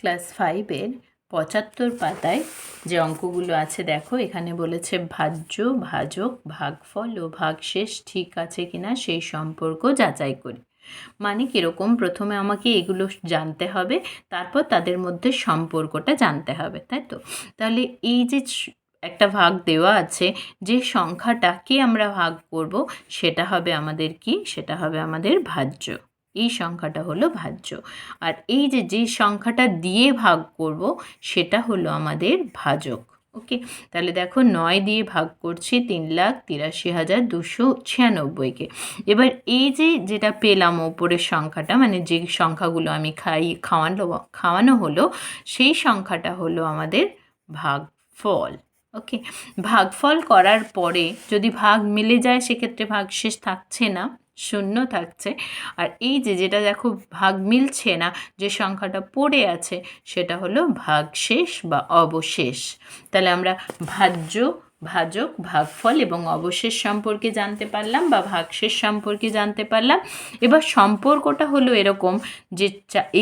Class 5-এর 75 পাতায় যে অঙ্কগুলো আছে দেখো, এখানে বলেছে ভাজ্য, ভাজক, ভাগফল ও ভাগশেষ ঠিক আছে কিনা সেই সম্পর্ক যাচাই করি। মানে কীরকম, প্রথমে আমাকে এগুলো জানতে হবে, তারপর তাদের মধ্যে সম্পর্কটা জানতে হবে, তাই তো? তাহলে এই যে একটা ভাগ দেওয়া আছে, যে সংখ্যাটাকে আমরা ভাগ করব সেটা হবে আমাদের কি? সেটা হবে আমাদের ভাজ্য। এই সংখ্যাটা হলো ভাজ্য। আর এই যে যে সংখ্যাটা দিয়ে ভাগ করব সেটা হলো আমাদের ভাজক। ওকে, তাহলে দেখো 9 দিয়ে ভাগ করছি 3,83,296-কে। এবার এই যে যেটা পেলাম ওপরের সংখ্যাটা, মানে যে সংখ্যাগুলো আমি খাওয়ানো হলো, সেই সংখ্যাটা হলো আমাদের ভাগফল। ওকে, ভাগফল করার পরে যদি ভাগ মিলে যায় সেক্ষেত্রে ভাগশেষ থাকছে না, শূন্য থাকছে। আর এই যে যেটা দেখো ভাগ মিলছে না, যে সংখ্যাটা পড়ে আছে, সেটা হলো ভাগশেষ বা অবশেষ। তাহলে আমরা ভাজ্য, ভাজক, ভাগফল এবং অবশেষ সম্পর্কে জানতে পারলাম, বা ভাগশেষ সম্পর্কে জানতে পারলাম। এবার সম্পর্কটা হলো এরকম যে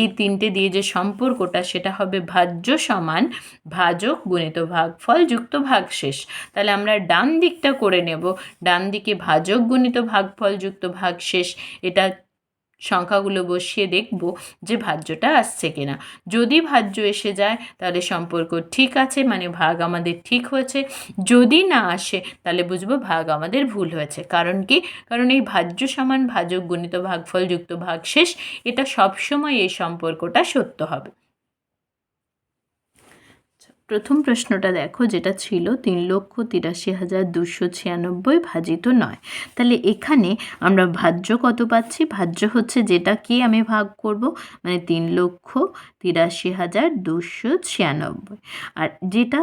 এই তিনটে দিয়ে যে সম্পর্কটা, সেটা হবে ভাজ্য সমান ভাজক গুণিত ভাগফল যুক্ত ভাগশেষ। তাহলে আমরা ডান দিকটা করে নেব, ডান দিকে ভাজক গুণিত ভাগফল যুক্ত ভাগশেষ। এটা সংখ্যাগুলো বসিয়ে দেখব যে ভাজ্যটা আসছে কিনা। যদি ভাজ্য এসে যায় তাহলে সম্পর্ক ঠিক আছে, মানে ভাগ আমাদের ঠিক হয়েছে। যদি না আসে তাহলে বুঝবো ভাগ আমাদের ভুল হয়েছে। কারণ কি? কারণ এই ভাজ্য সমান ভাজক গুণিত ভাগফল যুক্ত ভাগশেষ, এটা সবসময় এই সম্পর্কটা সত্য হবে। প্রথম প্রশ্নটা দেখো, যেটা ছিল 3,83,296 ভাজিত 9। তাহলে এখানে আমরা ভাজ্য কত পাচ্ছি? ভাজ্য হচ্ছে যেটাকে আমি ভাগ করব, মানে 3,83,296। আর যেটা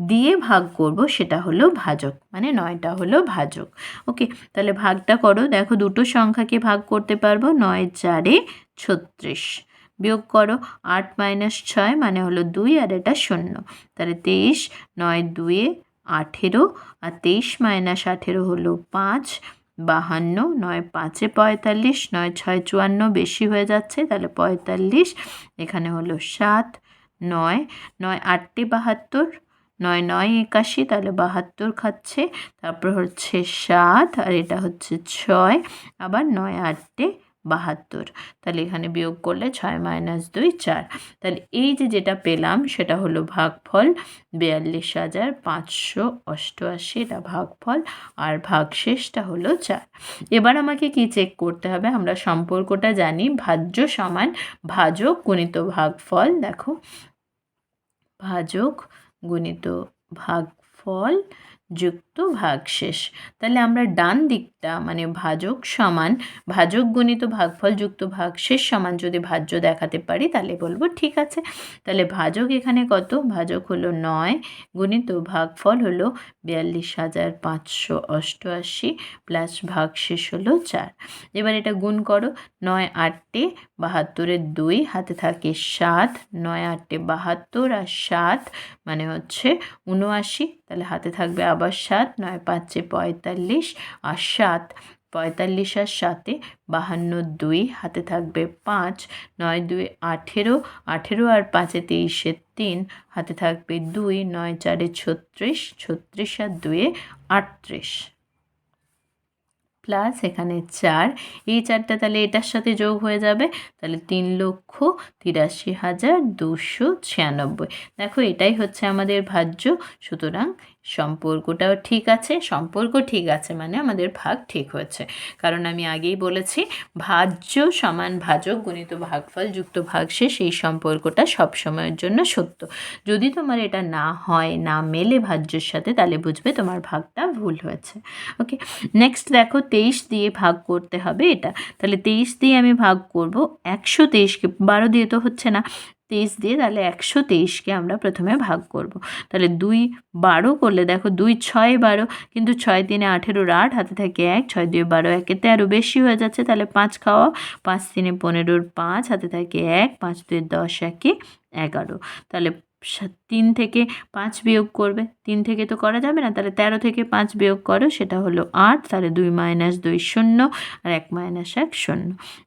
দিয়ে ভাগ করব সেটা হলো ভাজক, মানে 9টা হলো ভাজক। ওকে, তাহলে ভাগটা করো। দেখো দুটো সংখ্যাকে ভাগ করতে পারবো, 9×4 = 36। বিয়োগ করো, 8 - 6 মানে হলো 2, আর এটা 0। তাহলে 23, 9 × 2 = 18, আর 23 - 18 হলো 5, 52, 9 × 5 = 45, 9 × 6 = 54, বেশি হয়ে যাচ্ছে, তাহলে 45, এখানে হলো 7, 9, 9 × 8 = 72, 9 × 9 = 81, তাহলে 72 খাচ্ছে। তারপর হচ্ছে 7, আর এটা হচ্ছে 6, আবার 9 × 8 = 72। তাহলে এখানে বিয়োগ করলে 6 - 2 = 4। তাহলে এই যে যেটা পেলাম সেটা হলো ভাগফল 42,588, এটা ভাগফল, আর ভাগশেষটা হলো 4। এবার আমাকে কি চেক করতে হবে? আমরা সম্পর্কটা জানি, ভাজ্য সমান ভাজক গুণিত ভাগফল। দেখো, ভাজক গুণিত ভাগফল যুক্ত ভাগশেষ। তাহলে আমরা ডান দিকটা, মানে ভাজক সমান ভাজক গুণিত ভাগফল যুক্ত ভাগশেষ সমান যদি ভাজ্য দেখাতে পারি তাহলে বলবো ঠিক আছে। তাহলে ভাজক এখানে কত? ভাজক হলো 9 গুণিত ভাগফল হলো 42,588 প্লাস ভাগশেষ হলো 4। এবার এটা গুণ করো, 9 × 8 = 72, 2 হাতে থাকে 7, 9 × 8 = 72, আর 7 মানে হচ্ছে 79, তাহলে হাতে থাকবে আবার 7, 9 × 5 = 45, আর 7, 45 আর 7 = 52, 2 হাতে থাকবে 5, 9 × 2 = 18, 18 আর 5 = 23, 3 হাতে থাকবে 2, 9 × 4 = 36, 36 আর 2 = 38, প্লাস এখানে 4, এই 4টা তাহলে এটার সাথে যোগ হয়ে যাবে, তাহলে 3,83,296। দেখো এটাই হচ্ছে আমাদের ভাজ্য। সুতরাং সম্পর্কটাও ঠিক আছে, সম্পর্ক ঠিক আছে মানে আমাদের ভাগ ঠিক হয়েছে। কারণ আমি আগেই বলেছি, ভাজ্য সমান ভাজক গুণিত ভাগফল যুক্ত ভাগশেষ, এই সম্পর্কটা সব সময়ের জন্য সত্য। যদি তোমার এটা না হয়, না মেলে ভাজ্যের সাথে, তাহলে বুঝবে তোমার ভাগটা ভুল হয়েছে। ওকে, নেক্সট দেখো 23 দিয়ে ভাগ করতে হবে এটা। তাহলে 23 দিয়ে আমি ভাগ করব 123কে, 12 দিয়ে তো হচ্ছে না, 23 দিয়ে, তাহলে 123কে আমরা প্রথমে ভাগ করব। তাহলে 2 12 করলে দেখো 2 × 6 = 12, কিন্তু 6 × 3 = 18, 8 হাতে থাকে 1, 6 × 2 = 12, 1 × 13 বেশি হয়ে যাচ্ছে, তাহলে 5 খাওয়া, 5 × 3 = 15, 5 হাতে থাকে 1, 5 × 2 = 10, 1 × 11। তাহলে 3 থেকে 5 বিয়োগ করবে, 3 থেকে তো করা যাবে না, তাহলে 13 থেকে 5 বিয়োগ করো, সেটা হলো 8, তাহলে 2 - 2 0, আর 1 - 1 0।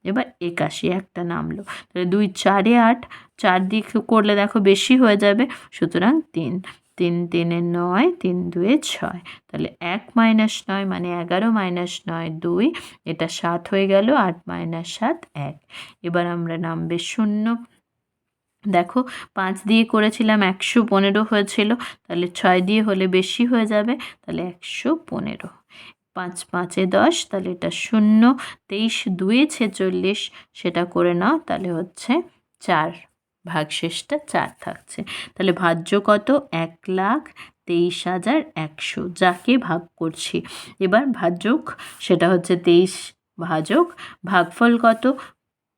এবার 81, একটা নামলো, তাহলে 2 × 4 = 8, 4 দিয়ে করলে দেখো বেশি হয়ে যাবে, সুতরাং 3, 3 3 9, 3 2 6, তাহলে 1 মাইনাস 9 মানে 11 মাইনাস 9 2, এটা 7 হয়ে গেল, 8 মাইনাস 7 1। এবার আমরা নামবে 0। দেখো 5 দিয়ে করেছিলাম 115 হয়েছিল, তাহলে 6 দিয়ে হলে বেশি হয়ে যাবে, তাহলে 115। 5 5 10, তাহলে এটা 0। 23 2 46, সেটা করে নাও, তাহলে হচ্ছে 4, ভাগশেষটা 4 থাকছে। তাহলে ভাজ্য কত? 1,23,100, যাকে ভাগ করছি। এবার ভাজক সেটা হচ্ছে 23 ভাজক, ভাগফল কত?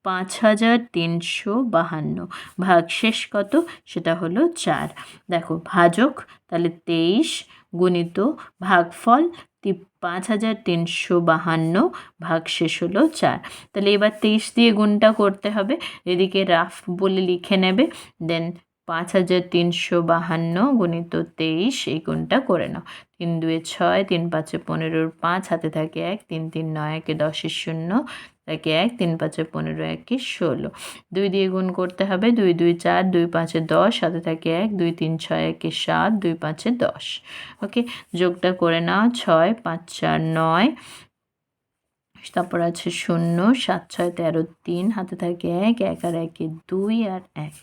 5,352, ভাগশেষ কত? সেটা হলো 4। দেখো ভাজক তাহলে 23 গুণিত ভাগফল 5,352, ভাগশেষ হলো 4। তাহলে এবার 23 দিয়ে গুণটা করতে হবে, এদিকে রাফ বলে লিখে নেবে, দেন 5,352 গুণিত 23, এই গুণটা করে নাও। 3 2 6, 3 5 15, 5 হাতে থাকে 1, 3 3 9, 1 10 0, তাকে 1, 3 5 15, 1 16, 2 দিয়ে গুণ করতে হবে, 2 2 4, 2 5 10, হাতে থাকে 1, 2 3 6, 1 7, 2 5 10। ওকে, যোগটা করে নাও, 6 5 4 9, তারপর আছে 0, 7 6 13, 3 হাতে থাকে 1, 1 আর 1 2 আর 1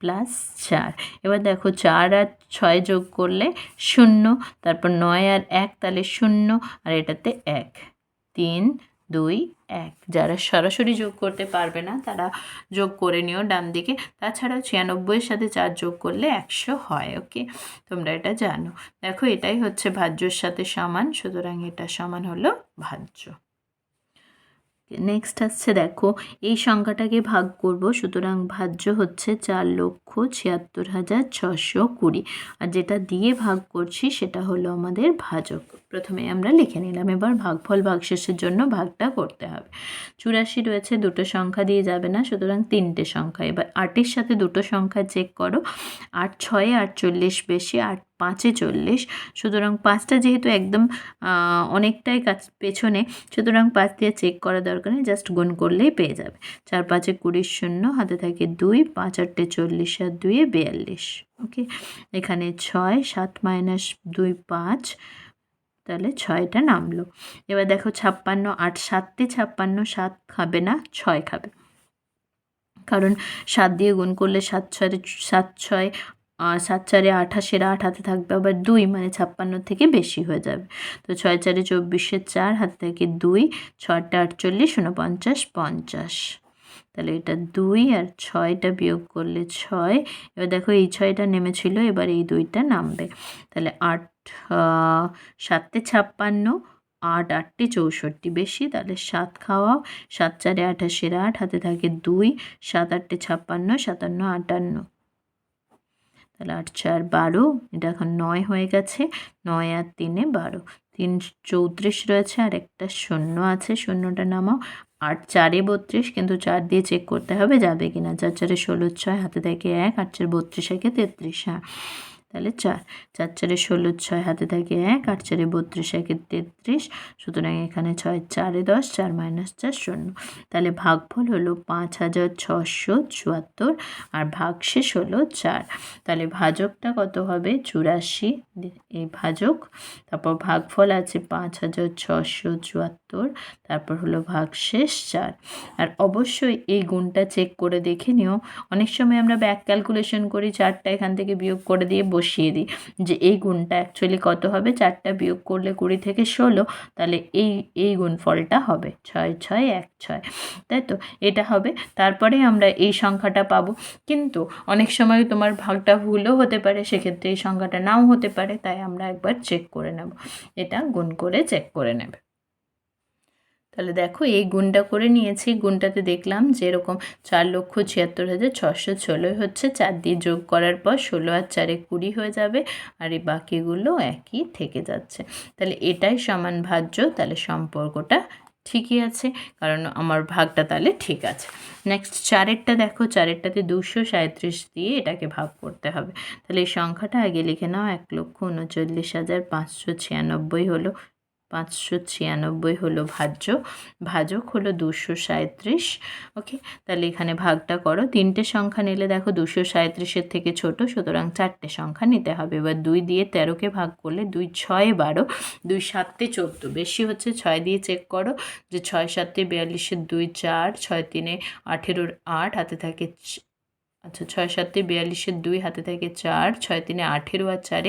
প্লাস 4। এবার দেখো 4 আর 6 যোগ করলে 0, তারপর 9 আর 1, তাহলে 0, আর এটাতে 1, 3 2 1। যারা সরাসরি যোগ করতে পারবে না তারা যোগ করে নিও ডান দিকে। তাছাড়াও 96 সাথে 4 যোগ করলে 100 হয়। ওকে, তোমরা এটা জানো। দেখো এটাই হচ্ছে ভাজ্যর সাথে সমান, সুতরাং এটা সমান হলো ভাজ্য। নেক্সট আসছে, দেখো এই সংখ্যাটাকে ভাগ করব, সুতরাং ভাজ্য হচ্ছে 4,76,620, আর যেটা দিয়ে ভাগ করছি সেটা হলো আমাদের ভাজক। প্রথমে আমরা লিখে নিলাম, এবার ভাগফল ভাগশেষের জন্য ভাগটা করতে হবে। 84 রয়েছে, দুটো সংখ্যা দিয়ে যাবে না, সুতরাং 3টে সংখ্যা। এবার 8-এর সাথে দুটো সংখ্যা চেক করো, 8 6 48 বেশি, 8 5 40, সুতরাং 5টা যেহেতু একদম অনেকটাই পেছনে, সুতরাং 5 দিয়ে চেক করা দরকার নেই, জাস্ট গুণ করলেই পেয়ে যাবে। 4 5 20 0, হাতে থাকে 2, 5 8 40 আর 2 42। ওকে, এখানে 6, 7 মাইনাস 2 5, তাহলে 6টা নামলো। এবার দেখো 56, 8 7 56, 7 খাবে না, 6 খাবে, কারণ 7 দিয়ে গুণ করলে 7 6 7 6 7 4 28, 8 হাতে থাকবে আবার 2, মানে 56 থেকে বেশি হয়ে যাবে। তো 6 4 24, 4 হাতে থাকে 2, 6টা 48, 49 50, তাহলে এটা 2 আর 6টা বিয়োগ করলে 6। এবার দেখো এই 6টা নেমেছিল, এবার এই 2টা নামবে, তাহলে 8 7 56, 8 8 64 বেশি, তাহলে 7 খাওয়াও, 7 4 28, 8 হাতে থাকে 2, 7 8 56, 57 58, তাহলে 8 4 12, এটা এখন 9 হয়ে গেছে, 9 আর 3 12, 3 34 রয়েছে, আর একটা 0 আছে, 0টা নামাও। 8 4 32, কিন্তু 4 দিয়ে চেক করতে হবে যাবে কিনা। 4 4 16 6, হাতে থাকে 1, 8 4 32, 1 33, হ্যাঁ, তাহলে 4 4 4 16 6, হাতে থাকে 1, 8 4 32, 1 33, সুতরাং এখানে 6 4 10, 4 মাইনাস 4 0, তাহলে ভাগফল হলো 5,674, আর ভাগশেষ হলো 4। তাহলে ভাজকটা কত হবে? 84, এই ভাজক, তারপর ভাগফল আছে 5,674, তারপর হলো ভাগশেষ 4। আর অবশ্যই এই গুণটা চেক করে দেখে নিও, অনেক সময় আমরা ব্যাক ক্যালকুলেশন করি, 4টা এখান থেকে বিয়োগ করে দিয়ে বসিয়ে দিই যে এই গুণটা অ্যাকচুয়ালি কত হবে। 4টা বিয়োগ করলে 20 থেকে 16, তাহলে এই গুণফলটা হবে 6 6 1 6, তাই তো, এটা হবে। তারপরে আমরা এই সংখ্যাটা পাবো, কিন্তু অনেক সময় তোমার ভাগটা ভুলও হতে পারে, সেক্ষেত্রে এই সংখ্যাটা নাও হতে পারে, তাই আমরা একবার চেক করে নেব, এটা গুণ করে চেক করে নেবে। তাহলে দেখো এই গুণটা করে নিয়েছি, গুণটাতে দেখলাম যে এরকম 4,76,616 হচ্ছে, 4 দিয়ে যোগ করার পর 16 আর 4 20 হয়ে যাবে, আর এই বাকিগুলো একই থেকে যাচ্ছে। তাহলে এটাই সমান ভাজ্য, তাহলে সম্পর্কটা ঠিকই আছে, কারণ আমার ভাগটা তাহলে ঠিক আছে। নেক্সট 4এরটা দেখো, 4এরটাতে 237 দিয়ে এটাকে ভাগ করতে হবে। তাহলে এই সংখ্যাটা আগে লিখে নাও, 1,39,596 হলো 596 হলো ভাজ্য, ভাজক হলো 237। ওকে, তাহলে এখানে ভাগটা করো। তিনটে সংখ্যা নিলে দেখো 237-এর থেকে ছোট, সুতরাং চারটে সংখ্যা নিতে হবে। এবার 2 দিয়ে 13কে ভাগ করলে 2 6 12, 2 7 14, বেশি হচ্ছে 6 দিয়ে চেক করো যে 6 7 42, 2 4, 6 3 18, 8 হাতে থাকে আচ্ছা 6 7 42, 2 হাতে থাকে 4, 6 3 18 আর 4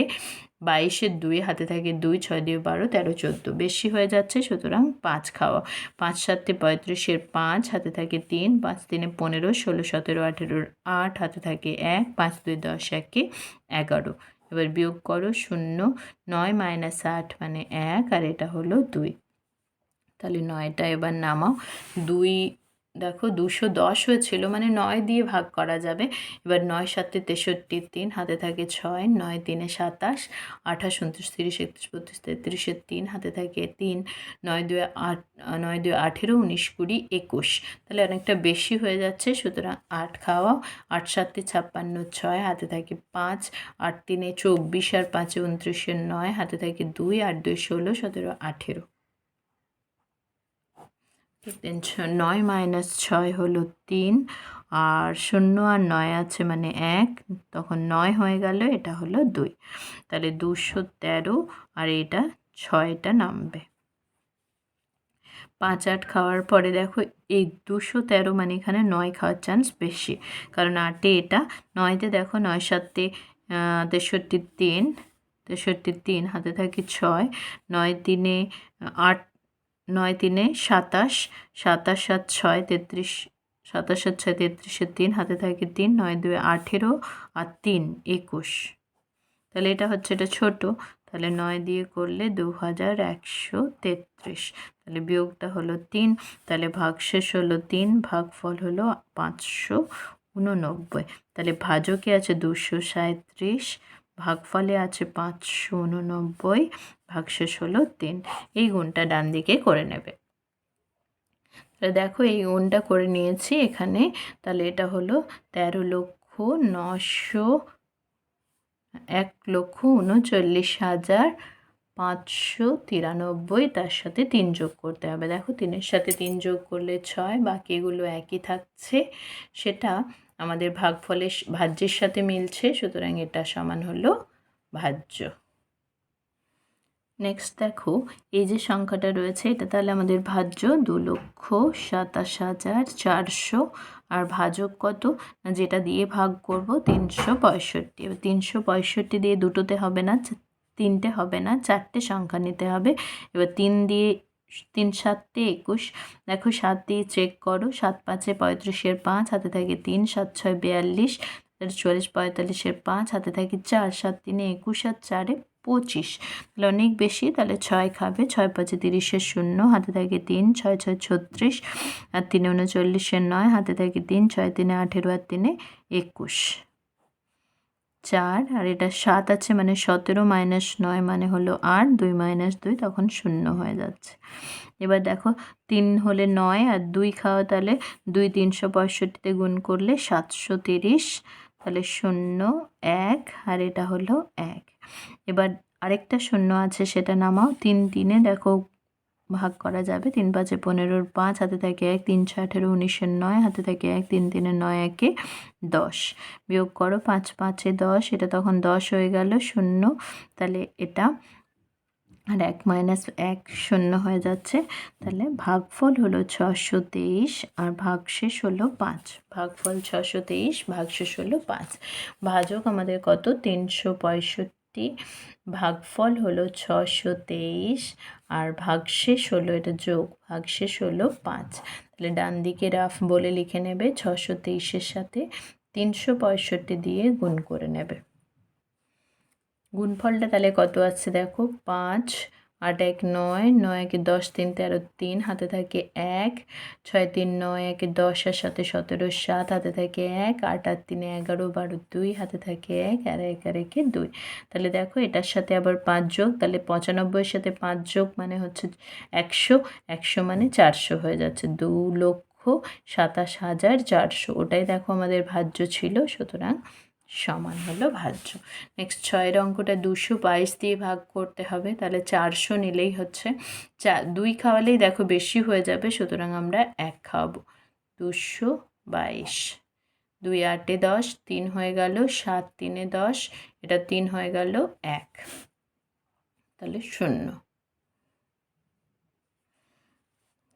22, 2 হাতে থাকে 2, 6 2 12, 13 14, বেশি হয়ে যাচ্ছে, সুতরাং 5 খাওয়া। 5 7 35, 5 হাতে থাকে 3, 5 3 15, 16 17 18, 8 হাতে থাকে 1, 5 2 10, 1 11। এবার বিয়োগ করো 0, 9 - 8 মানে 1, আর এটা হলো 2। তাহলে 9টা এবার নামাও। 2 দেখো 210 হয়েছিল, মানে 9 দিয়ে ভাগ করা যাবে। এবার 9 7 63, 3 হাতে থাকে 6, 9 3 27, 28 29 30 31 32 33, 3 হাতে থাকে 3, 9 2 8, 9 2 18, 19 20 21। তাহলে অনেকটা বেশি হয়ে যাচ্ছে, সুতরাং 8 খাওয়াও। 8 7 56, 6 হাতে থাকে 5, 8 3 24 আর 5 29, 9 হাতে থাকে 2, 8 2 16 17 18। 9 - 6 হলো 3, আর 0 আর 9 আছে মানে 1, তখন 9 হয়ে গেল, এটা হলো 2। তাহলে 213, আর এটা 6টা নামবে। 5 8 খাওয়ার পরে দেখো এই 213 মানে এখানে 9 খাওয়ার চান্স বেশি, কারণ 8-এ এটা, 9-তে দেখো 9 7 63 3, 63 3 হাতে থাকে 6, 9 3 8, 9 3 27, 27 7 6 33, 27 7 6 33, 3 হাতে থাকে 3, 9 2 18, আর 3 21। তাহলে এটা হচ্ছে, এটা ছোট, তাহলে 9 দিয়ে করলে 2133। তাহলে বিয়োগটা হলো 3, তাহলে ভাগশেষ হলো 3, ভাগফল হলো 589। তাহলে ভাজকে আছে 237, ভাগফলে আছে 589, ভাগশেষ হলো 3। এই গুণটা ডান দিকে করে নেবে। তাহলে দেখো এই গুণটা করে নিয়েছি এখানে। তাহলে এটা হলো 13,39,593, তার সাথে 3 যোগ করতে হবে। দেখো 3-এর সাথে 3 যোগ করলে 6, বাকি এগুলো একই থাকছে, সেটা আমাদের ভাগফলের ভাজ্যের সাথে মিলছে, সুতরাং এটা সমান হলো ভাজ্য। নেক্সট দেখো এই যে সংখ্যাটা রয়েছে, এটা তাহলে আমাদের ভাজ্য 2,27,400, আর ভাজক কত, না যেটা দিয়ে ভাগ করব 365। এবার 365 দিয়ে দুটোতে হবে না, 3টে হবে না, 4টে সংখ্যা নিতে হবে। এবার 3 দিয়ে 3 7 21, দেখো 7 দিয়ে চেক করো, 7 5 35, 5 হাতে থাকে 3, 7 6 42, 44 45, 5 হাতে থাকে 4, 7 3 21, আর 4 25। তাহলে অনেক বেশি, তাহলে 6 খাবে, 6 5 30, 0 হাতে থাকে 3, 6 6 36, আর 3 39, 9 হাতে থাকে 3, 6 3 18, আর 3 21, 4, আর এটা 7 আছে মানে 17 - 9 মানে হলো 8, 2 - 2 তখন 0 হয়ে যাচ্ছে। এবার দেখো 3 হলে 9, আর 2 খাওয়া, তাহলে 2 365-তে গুণ করলে 730, তাহলে 0 1, আর এটা হলো 1। এবার আরেকটা 0 আছে, সেটা নামাও। 3 3 দেখো ভাগ করা যাবে, 3 5 15, 5 হাতে থাকে 1, 3 6 18, 19, 9 হাতে থাকে 1, 3 3 9 1 10। বিয়োগ করো 5 5 10, এটা তখন 10 হয়ে গেল, 0, তাহলে এটা আর 1 - 1 0 হয়ে যাচ্ছে। তাহলে ভাগফল হলো 623, আর ভাগশেষ হলো 5। ভাগফল 623, ভাগশেষ হলো 5। ভাজক আমাদের কত, 365, ভাগফল হলো 623, আর ভাগশেষ হলো, এটা যোগ, ভাগশেষ হলো 5। তাহলে ডান দিকে রাফ বলে লিখে নেবে, 623-এর সাথে 365 দিয়ে গুণ করে নেবে। গুণফলটা তাহলে কত আসছে দেখো, 5 8 1 9, 9 1 10, 3 13, 3 হাতে থাকে 1, 6 3 9 1 10, আর সাথে 17 7 হাতে থাকে 1, 8 8 3 11 12, 2 হাতে থাকে 1, আর 1 আর 1 2। তাহলে দেখো এটার সাথে আবার 5 যোগ, তাহলে 95-এর সাথে 5 যোগ মানে হচ্ছে 100, 100 মানে 400 হয়ে যাচ্ছে, 2,27,400। ওটাই দেখো আমাদের ভাজ্য ছিল, সুতরাং সমান হলো ভাজ্য। নেক্সট 6 অঙ্কটা 222 দিয়ে ভাগ করতে হবে, তাহলে 400 নিলেই হচ্ছে, 2 খাওয়ালেই দেখো বেশি হয়ে যাবে, সুতরাং আমরা 1 খাওয়াবো। 222, 2 8 10, 3 হয়ে গেল, 7 3 10, এটা 3 হয়ে গেল 1, তাহলে 0।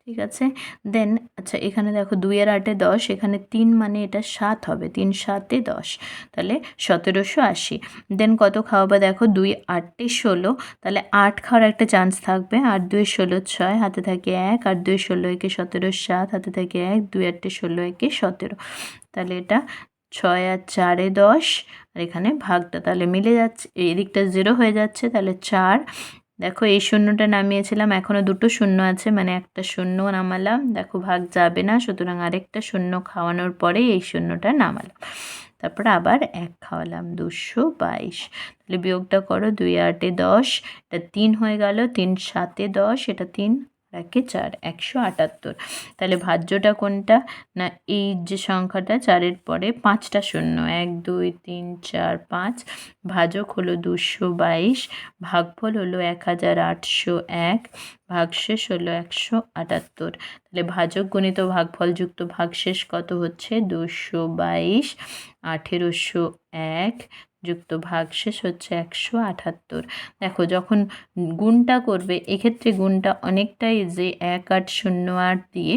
ঠিক আছে, দেন আচ্ছা এখানে দেখো 2 আর 8 10, এখানে 3 মানে এটা 7 হবে, 3 7 10, তাহলে 1780। দেন কত খাওয়াবা দেখো, 2 8 16, তাহলে 8 খাওয়ার একটা চান্স থাকবে, 8 2 16 6, হাতে থাকে 1, 8 2 16 1 17 7, হাতে থাকে 1, 2 8 16 1 17, তাহলে এটা 6 আর 4 10, আর এখানে ভাগটা তাহলে মিলে যাচ্ছে, এই দিকটা 0 হয়ে যাচ্ছে, তাহলে 4। দেখো এই শূন্যটা নামিয়েছিলাম, এখনও দুটো শূন্য আছে, মানে একটা শূন্য নামালাম, দেখো ভাগ যাবে না, সুতরাং আরেকটা শূন্য খাওয়ানোর পরে এই শূন্যটা নামালাম, তারপর আবার 1 খাওয়ালাম, 222। তাহলে বিয়োগটা করো, 2 8 10, এটা 3 হয়ে গেল, 3 7 10, এটা 3 1 4, 178। তাহলে ভাজ্যটা কোনটা, না এই যে সংখ্যাটা 4-এর পরে 5টা শূন্য, 1 2 3 4 5, ভাজক হলো 222, ভাগফল হলো 1801, ভাগশেষ হলো 178। তাহলে ভাজক গণিত ভাগফল যুক্ত ভাগশেষ কত হচ্ছে, 222, 1801 যুক্ত ভাগশেষ হচ্ছে 178। দেখো যখন গুণটা করবে, এক্ষেত্রে গুণটা অনেকটাই যে 1 8 0 8 দিয়ে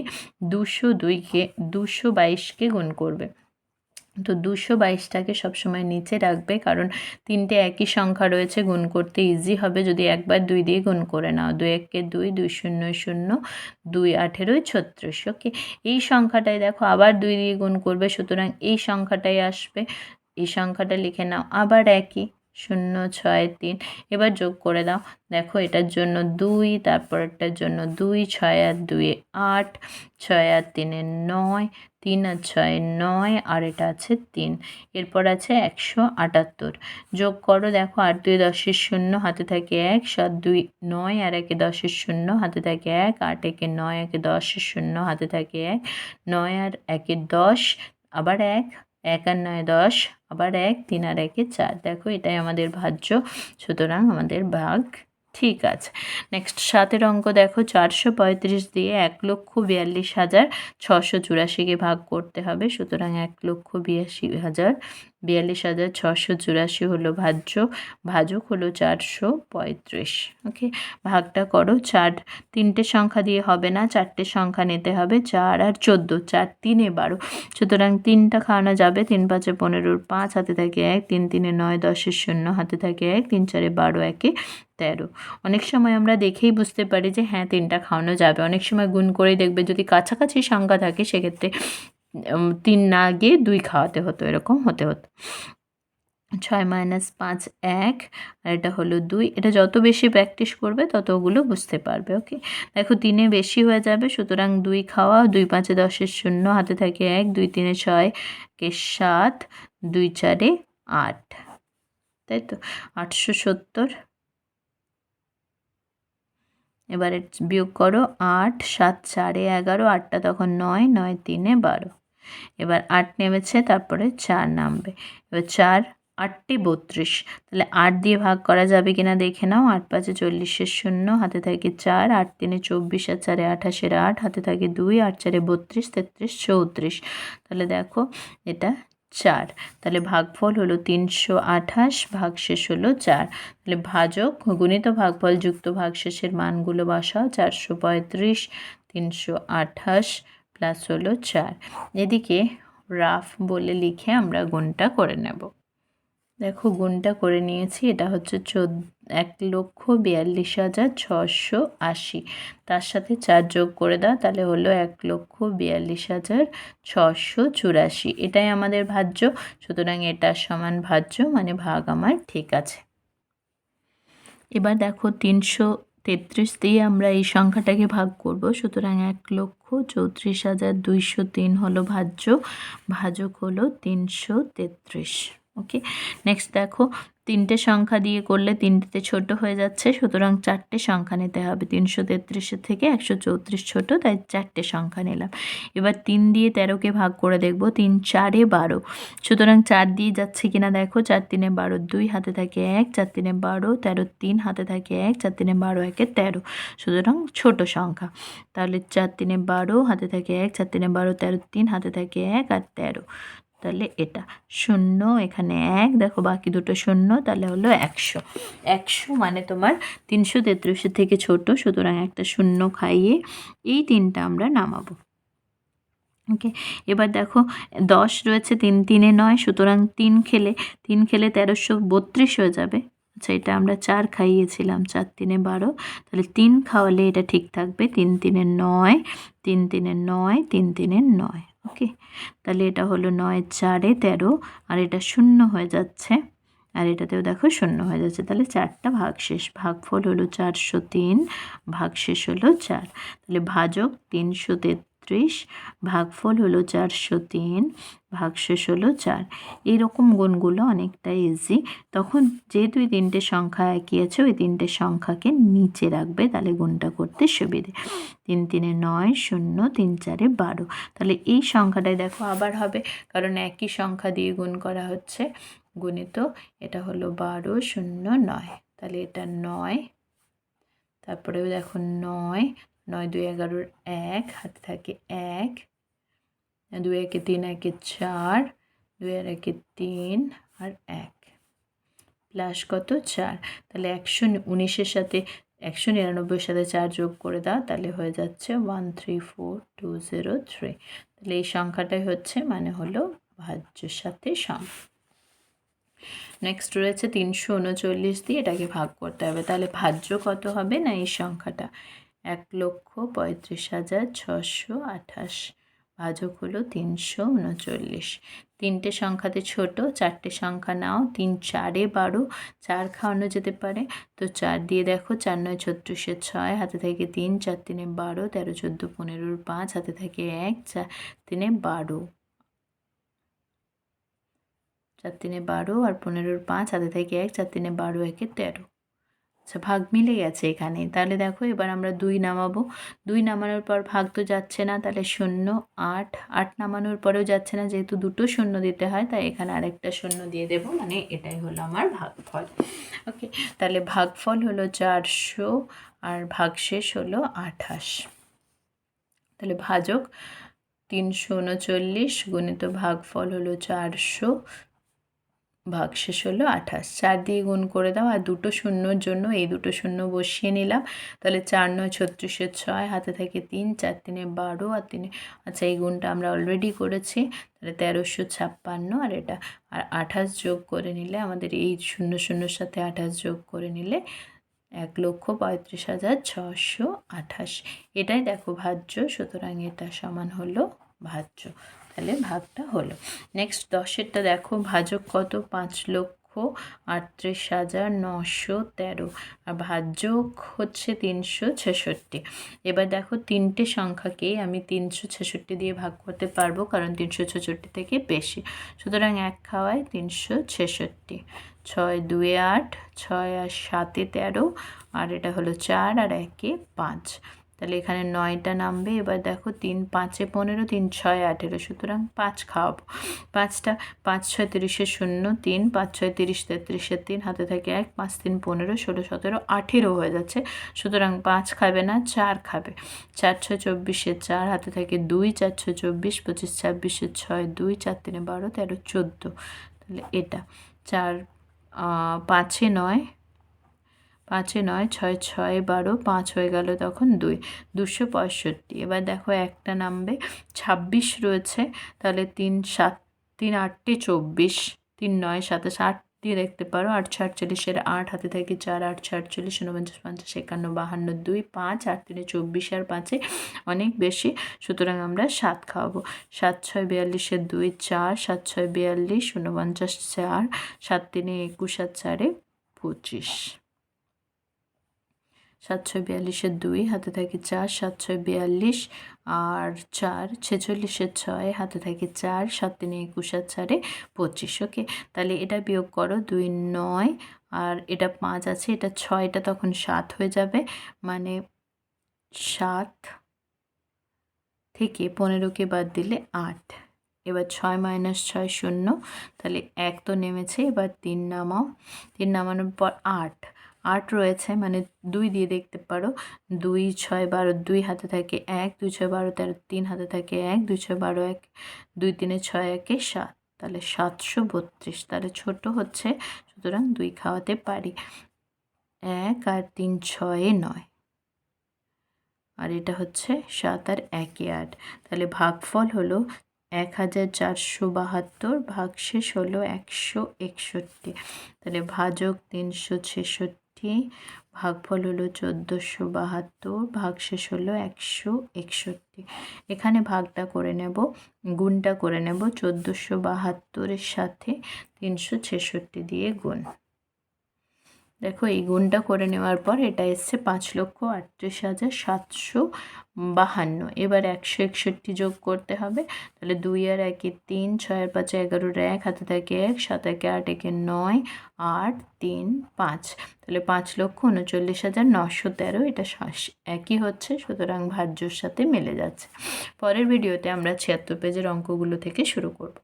202কে 222কে গুণ করবে। তো 222টাকে সবসময় নিচে রাখবে, কারণ 3টে একই সংখ্যা রয়েছে, গুণ করতে ইজি হবে যদি একবার 2 দিয়ে গুণ করে নাও। 2 1 2, 2 0 0, 2 18 36। ওকে, এই সংখ্যাটাই দেখো আবার 2 দিয়ে গুণ করবে, সুতরাং এই সংখ্যাটাই আসবে। এই সংখ্যাটা লিখে নাও, আবার একই 0 6 3, এবার যোগ করে দাও। দেখো এটার জন্য 2, তারপরটার জন্য 2, 6 আর 2 8, 6 আর 3 9, 3 আর 6 9, আর এটা আছে 3, এরপর আছে 178। যোগ করো, দেখো 8 2 10 0, হাতে থাকে 1, 7 2 9, আর 1 10 0, হাতে থাকে 1, 8 1 9, 1 10 0, হাতে থাকে 1, 9 আর 1 10, আবার 1, 1 আর 9 10, আবার 1, 3 আর 1 4। দেখো এটাই আমাদের ভাজ্য, সুতরাং আমাদের ভাগ ঠিক আছে। নেক্সট 7 অঙ্ক দেখো, 435 দিয়ে 1,42,684কে ভাগ করতে হবে, সুতরাং 1,42,684 হলো ভাজ্য, ভাজক হলো 435। ওকে, ভাগটা করো, 3টে সংখ্যা দিয়ে হবে না, 4টে সংখ্যা নিতে হবে, 4 আর 14, 4 3 12, সুতরাং 3টা খাওয়ানো যাবে, 3 5 15, 5 হাতে থাকে 1, 3 3 9 10 0, হাতে থাকে 1, 3 4 12, 1 13। অনেক সময় আমরা দেখেই বুঝতে পারি যে হ্যাঁ 3টা খাওয়ানো যাবে, অনেক সময় গুণ করেই দেখবে যদি কাছাকাছি সংখ্যা থাকে সেক্ষেত্রে 3 না গিয়ে 2 খাওয়াতে হতো, এরকম হতে হতো। 6 - 5 1, আর এটা হলো 2, এটা যত বেশি প্র্যাকটিস করবে তত ওগুলো বুঝতে পারবে। ওকে, দেখো 3-এ বেশি হয়ে যাবে, সুতরাং 2 খাওয়া, 2 5 10 0, হাতে থাকে 1, 2 3 6 কে 7, 2 4 8, তাই তো 870। এবারে বিয়োগ করো, 8 7 4 11, 8টা তখন 9, 9 3 12, এবার 8 নেমেছে, তারপরে 4 নামবে, এবার 4 8 32, তাহলে 8 দিয়ে ভাগ করা যাবে কিনা দেখে নাও। 8 5 40 0, হাতে থাকে 4, 8 3 24, আর 4 28, 8 হাতে থাকে 2, 8 4 32 33 34, তাহলে দেখো এটা 4, তাহলে ভাগফল হলো 328, ভাগশেষ হলো 4। তাহলে ভাজক গুণিত ভাগফল যুক্ত ভাগশেষের মানগুলো বসাও, 435 328 প্লাস হলো 4। এদিকে রাফ বলে লিখে আমরা গুণটা করে নেব। দেখো গুণটা করে নিয়েছি, এটা হচ্ছে 1,42,680, তার সাথে 4 যোগ করে দাও, তাহলে হলো 1,42,684, এটাই আমাদের ভাজ্য, সুতরাং এটা সমান ভাজ্য, মানে ভাগ আমার ঠিক আছে। এবার দেখো 333 দিয়ে আমরা এই সংখ্যাটাকে ভাগ করব, সুতরাং 1,34,203 হলো ভাজ্য, ভাজক হলো 333। ওকে, নেক্সট দেখো তিনটে সংখ্যা দিয়ে করলে তিনটেতে ছোট হয়ে যাচ্ছে, সুতরাং চারটে সংখ্যা নিতে হবে। 333-এর থেকে 134 ছোট, তাই চারটে সংখ্যা নিলাম। এবার 3 দিয়ে 13কে ভাগ করে দেখব। 3 4-এ 12, সুতরাং 4 দিয়ে যাচ্ছে কিনা দেখো। 4 3-এ 12, 2 হাতে থাকে 1, 4 3-এ 12, 13 3 হাতে থাকে 1, 4 3-এ 12 1-এ 13, সুতরাং ছোট সংখ্যা। তাহলে 4 3-এ 12 হাতে থাকে 1, 4 3-এ 12, 13 3 হাতে থাকে 1 আর 13, তাহলে এটা 0, এখানে 1, দেখো বাকি দুটো 0, তাহলে হলো 100। 100 মানে তোমার 333-এর থেকে ছোট, সুতরাং একটা 0 খাইয়ে এই 3টা আমরা নামাবো। ওকে, এবার দেখো 10 রয়েছে, 3 3-এ 9, সুতরাং 3 খেলে 1332 হয়ে যাবে। আচ্ছা, এটা আমরা 4 খাইয়েছিলাম, 4 3-এ 12, তাহলে 3 খাওয়ালে এটা ঠিক থাকবে। 3 3-এ 9, 3 3-এ 9, 3 3-এ 9। ওকে, তাহলে এটা হলো 9 4-এ 13, আর এটা 0 হয়ে যাচ্ছে, আর এটাতেও দেখো 0 হয়ে যাচ্ছে। তাহলে 4টা ভাগশেষ, ভাগফল হলো 403, ভাগশেষ হলো 4। তাহলে ভাজক 333, ভাগফল হলো 403, ভাগশেষ হলো 4। এইরকম গুণগুলো অনেকটা ইজি। তখন যেহেতু এই 3টে সংখ্যা একই আছে, ওই 3টে সংখ্যাকে নিচে রাখবে, তাহলে গুণটা করতে সুবিধে। 3 3-এ 9, 0, 3 4-এ 12। তাহলে এই সংখ্যাটাই দেখো আবার হবে, কারণ একই সংখ্যা দিয়ে গুণ করা হচ্ছে। গুণিত এটা হলো 12 0 9, তাহলে এটা 9, তারপরেও দেখো 9, 9 2 11, 1 হাতে থাকে 1, 2 1-এ 3, 1-এ 4, 2 আর 1-এ 3 আর 1, প্লাস কত 4। তাহলে 119-এর সাথে 199-এর সাথে 4 যোগ করে দাও, তাহলে হয়ে যাচ্ছে 134203। তাহলে এই সংখ্যাটাই হচ্ছে মানে হলো ভাজ্যের সাথে সম। নেক্সট রয়েছে 339 দিয়ে এটাকে ভাগ করতে হবে। তাহলে ভাজ্য কত হবে না এই সংখ্যাটা 1,35,628, ভাজক হলো 339। 3টে সংখ্যাতে ছোট, 4টে সংখ্যা নাও। 3 4-এ 12, 4 খাওয়ানো যেতে পারে, তো 4 দিয়ে দেখো। 4 9 36, 6 হাতে থাকে 3, 4 3-এ 12, 13 14 15, 5 হাতে থাকে 1, 4 3-এ 12, 4 3-এ 12 আর 15-র 5 হাতে থেকে 1, 4 3-এ 12 1-এ 13। আচ্ছা, ভাগ মিলে গেছে এখানে। তাহলে দেখো এবার আমরা 2 নামাবো। 2 নামানোর পর ভাগ তো যাচ্ছে না, তাহলে 0 8, 8 নামানোর পরেও যাচ্ছে না, যেহেতু দুটো 0 দিতে হয়, তাই এখানে আরেকটা 0 দিয়ে দেবো, মানে এটাই হলো আমার ভাগফল। ওকে, তাহলে ভাগফল হলো 400 আর ভাগশেষ হলো 28। তাহলে ভাজক 339 গুণিত ভাগফল হলো 400, ভাগশেষ হলো 28। 4 দিয়ে গুণ করে দাও, আর দুটো শূন্যর জন্য এই দুটো শূন্য বসিয়ে নিলাম। তাহলে 4 9 36, 6 হাতে থাকে 3, 4 3-এ 12 আর 3, আচ্ছা এই গুণটা আমরা অলরেডি করেছি। তাহলে 1356, আর এটা আর 28 যোগ করে নিলে, আমাদের এই 0 0-র সাথে 28 যোগ করে নিলে 1,35,628। এটাই দেখো ভাজ্য, সুতরাং এটা সমান হলো ভাজ্য। তাহলে ভাগটা হলো। নেক্সট 10-এরটা দেখো, ভাজক কত 5,38,913, আর ভাজ্যক হচ্ছে 366। এবার দেখো 3টে সংখ্যাকেই আমি 366 দিয়ে ভাগ করতে পারবো, কারণ 366 থেকে বেশি, সুতরাং 1 খাওয়ায় 366। 6 2 8, 6 আর 7-এ 13, আর এটা হলো 4 আর 1-এ 5, তাহলে এখানে 9টা নামবে। এবার দেখো 3 5-এ 15, 3 6 18, সুতরাং 5 খাওয়াবো। 5টা 5 6 30-এ 0 3, 5 6 30 33-এ 3 হাতে থাকে 1, 5 3 15 16 17 18 হয়ে যাচ্ছে, সুতরাং 5 খাবে না, 4 খাবে। 4 6 24-এ 4 হাতে থাকে 2, 4 6 24 25 26-এ 6 2, 4 3-এ 12 13 14, তাহলে এটা 4 5-এ 9, 5-এ 9 6 6 12, 5 হয়ে গেল তখন 2 265। এবার দেখো একটা নামবে 26 রয়েছে, তাহলে 3 7 3 8-এ 24, 3 9 27 8 দিয়ে দেখতে পারো। 8 6 48-এর 8 হাতে থাকে 4, 8 6 48 49 50 51 52 2 5, 8 3-এ 24 আর 5-এ অনেক বেশি, সুতরাং আমরা 7 খাওয়াবো। 7 6 42-এর 2 4, 7 6 42 49 4, 7 3-এ 21 আর 4-এ 25। 742 2 হাতে থাকে 4, 742 আর 4 46 6 হাতে থাকে 4, 7 3 21 আর 4 25। ওকে, তাহলে এটা বিয়োগ করো, 2 9 আর এটা 5 আছে, এটা 6, এটা তখন 7 হয়ে যাবে, মানে 7 থেকে 15কে বাদ দিলে 8। এবার 6 - 6 0, তাহলে 1 তো নেমেছে, এবার 3 নামাও, 3 নামানোর পর 8 রয়েছে, মানে 2 দিয়ে দেখতে পারো, 2 6 12, 2 হাতে থাকে 1, 2 6 12 13, 3 হাতে থাকে 1, 2 6 12 1, 2 3 6 1 7, তাহলে 732। তাহলে ছোট হচ্ছে, সুতরাং 2 খাওয়াতে পারি। 1 আর 3 6 9, আর এটা হচ্ছে 7 আর 1 8, তাহলে ভাগফল হলো 1472, ভাগশেষ হলো 161, তাহলে ভাজক 366, ভাগফল হলো 1472, ভাগশেষ হলো 161। এখানে ভাগটা করে নেব, গুণটা করে নেব, 1472-এর সাথে 366 দিয়ে গুণ। দেখো এই গুণটা করে নেওয়ার পর এটা এসছে 5,38,752। এবার 161 যোগ করতে হবে, তাহলে 2 আর 1 3, 6 আর 5 11, 1 হাতে থাকে 1, 7 1 8, 1 9, 8 3 5, তাহলে 5,39,913। এটা একই হচ্ছে, সুতরাং ভাজ্যর সাথে মিলে যাচ্ছে। পরের ভিডিওতে আমরা 76 পেজের অঙ্কগুলো থেকে শুরু করব।